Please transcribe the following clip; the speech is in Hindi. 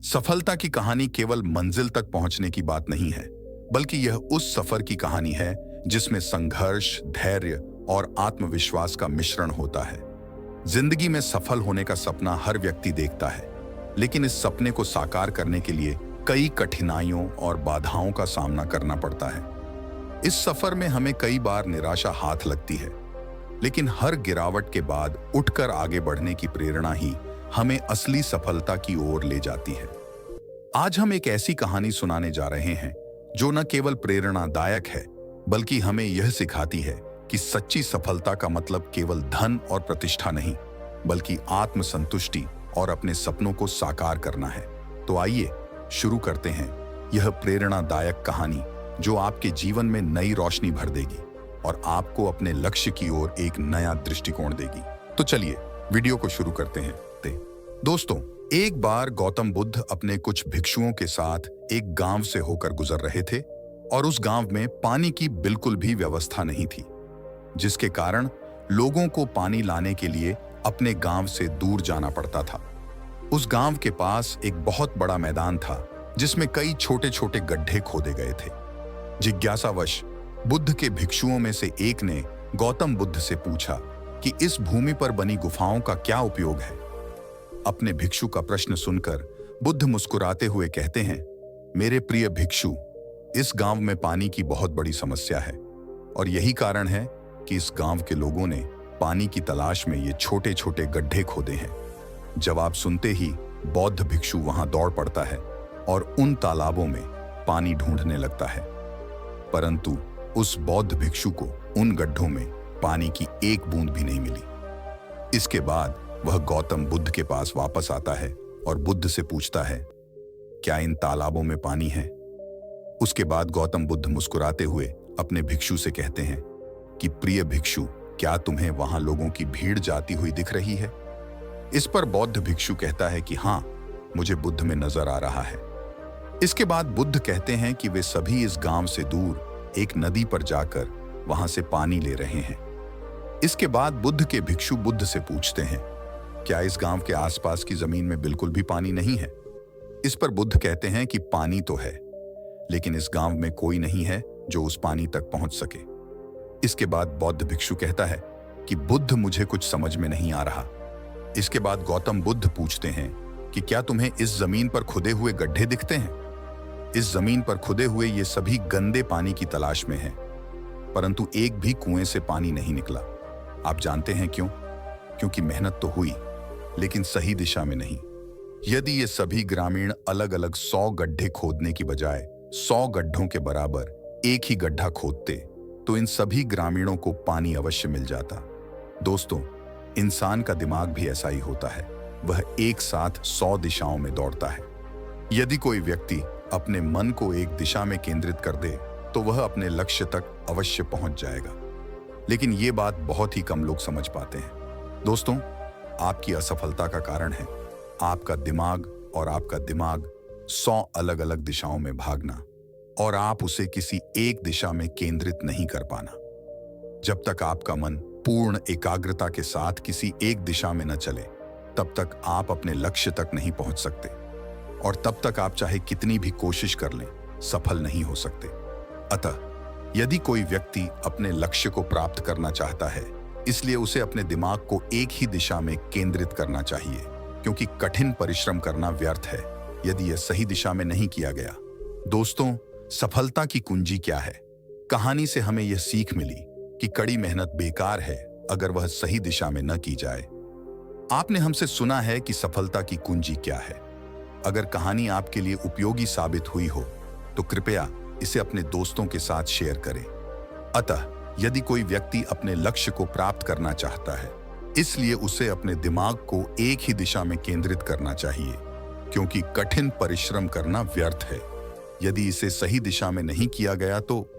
सफलता की कहानी केवल मंजिल तक पहुंचने की बात नहीं है, बल्कि यह उस सफर की कहानी है जिसमें संघर्ष, धैर्य और आत्मविश्वास का मिश्रण होता है। जिंदगी में सफल होने का सपना हर व्यक्ति देखता है, लेकिन इस सपने को साकार करने के लिए कई कठिनाइयों और बाधाओं का सामना करना पड़ता है। इस सफर में हमें कई बार निराशा हाथ लगती है, लेकिन हर गिरावट के बाद उठकर आगे बढ़ने की प्रेरणा ही हमें असली सफलता की ओर ले जाती है। आज हम एक ऐसी कहानी सुनाने जा रहे हैं जो न केवल प्रेरणादायक है, बल्कि हमें यह सिखाती है कि सच्ची सफलता का मतलब केवल धन और प्रतिष्ठा नहीं, बल्कि आत्मसंतुष्टि और अपने सपनों को साकार करना है। तो आइए शुरू करते हैं यह प्रेरणादायक कहानी जो आपके जीवन में नई रोशनी भर देगी और आपको अपने लक्ष्य की ओर एक नया दृष्टिकोण देगी। तो चलिए वीडियो को शुरू करते हैं। दोस्तों, एक बार गौतम बुद्ध अपने कुछ भिक्षुओं के साथ एक गांव से होकर गुजर रहे थे और उस गांव में पानी की बिल्कुल भी व्यवस्था नहीं थी, जिसके कारण लोगों को पानी लाने के लिए अपने गांव से दूर जाना पड़ता था। उस गांव के पास एक बहुत बड़ा मैदान था जिसमें कई छोटे छोटे गड्ढे खोदे गए थे। जिज्ञासावश बुद्ध के भिक्षुओं में से एक ने गौतम बुद्ध से पूछा कि इस भूमि पर बनी गुफाओं का क्या उपयोग है। अपने भिक्षु का प्रश्न सुनकर बुद्ध मुस्कुराते हुए कहते हैं, मेरे प्रिय भिक्षु, इस गांव में पानी की बहुत बड़ी समस्या है और यही कारण है कि इस गांव के लोगों ने पानी की तलाश में ये छोटे छोटे गड्ढे खोदे हैं। जवाब सुनते ही बौद्ध भिक्षु वहां दौड़ पड़ता है और उन तालाबों में पानी ढूंढने लगता है, परंतु उस बौद्ध भिक्षु को उन गड्ढों में पानी की एक बूंद भी नहीं मिली। इसके बाद वह गौतम बुद्ध के पास वापस आता है और बुद्ध से पूछता है, क्या इन तालाबों में पानी है? उसके बाद गौतम बुद्ध मुस्कुराते हुए अपने भिक्षु से कहते हैं कि प्रिय भिक्षु, क्या तुम्हें वहां लोगों की भीड़ जाती हुई दिख रही है? इस पर बौद्ध भिक्षु कहता है कि हाँ, मुझे बुद्ध में नजर आ रहा है। इसके बाद बुद्ध कहते हैं कि वे सभी इस गांव से दूर एक नदी पर जाकर वहां से पानी ले रहे हैं। इसके बाद बुद्ध के भिक्षु बुद्ध से पूछते हैं, क्या इस गांव के आसपास की जमीन में बिल्कुल भी पानी नहीं है? इस पर बुद्ध कहते हैं कि पानी तो है, लेकिन इस गांव में कोई नहीं है जो उस पानी तक पहुंच सके। इसके बाद बौद्ध भिक्षु कहता है कि बुद्ध, मुझे कुछ समझ में नहीं आ रहा। इसके बाद गौतम बुद्ध पूछते हैं कि क्या तुम्हें इस जमीन पर खुदे हुए गड्ढे दिखते हैं? इस जमीन पर खुदे हुए ये सभी गंदे पानी की तलाश में हैं, परंतु एक भी कुएं से पानी नहीं निकला। आप जानते हैं क्यों? क्योंकि मेहनत तो हुई, लेकिन सही दिशा में नहीं। यदि ये सभी ग्रामीण अलग अलग 100 गड्ढे खोदने की बजाय 100 गड्ढों के बराबर एक ही गड्ढा खोदते, तो इन सभी ग्रामीणों को पानी अवश्य मिल जाता। दोस्तों, इंसान का दिमाग भी ऐसा ही होता है, वह एक साथ 100 दिशाओं में दौड़ता है। यदि कोई व्यक्ति अपने मन को एक दिशा में केंद्रित कर दे, तो वह अपने लक्ष्य तक अवश्य पहुंच जाएगा। लेकिन ये बात बहुत ही कम लोग समझ पाते हैं। दोस्तों, आपकी असफलता का कारण है आपका दिमाग, और आपका दिमाग 100 अलग अलग दिशाओं में भागना और आप उसे किसी एक दिशा में केंद्रित नहीं कर पाना। जब तक आपका मन पूर्ण एकाग्रता के साथ किसी एक दिशा में न चले, तब तक आप अपने लक्ष्य तक नहीं पहुंच सकते, और तब तक आप चाहे कितनी भी कोशिश कर लें, सफल नहीं हो सकते। अतः यदि कोई व्यक्ति अपने लक्ष्य को प्राप्त करना चाहता है, इसलिए उसे अपने दिमाग को एक ही दिशा में केंद्रित करना चाहिए, क्योंकि कठिन परिश्रम करना व्यर्थ है यदि यह सही दिशा में नहीं किया गया। दोस्तों, सफलता की कुंजी क्या है? कहानी से हमें यह सीख मिली कि कड़ी मेहनत बेकार है अगर वह सही दिशा में न की जाए। आपने हमसे सुना है कि सफलता की कुंजी क्या है। अगर कहानी आपके लिए उपयोगी साबित हुई हो, तो कृपया इसे अपने दोस्तों के साथ शेयर करें। अतः यदि कोई व्यक्ति अपने लक्ष्य को प्राप्त करना चाहता है, इसलिए उसे अपने दिमाग को एक ही दिशा में केंद्रित करना चाहिए, क्योंकि कठिन परिश्रम करना व्यर्थ है यदि इसे सही दिशा में नहीं किया गया, तो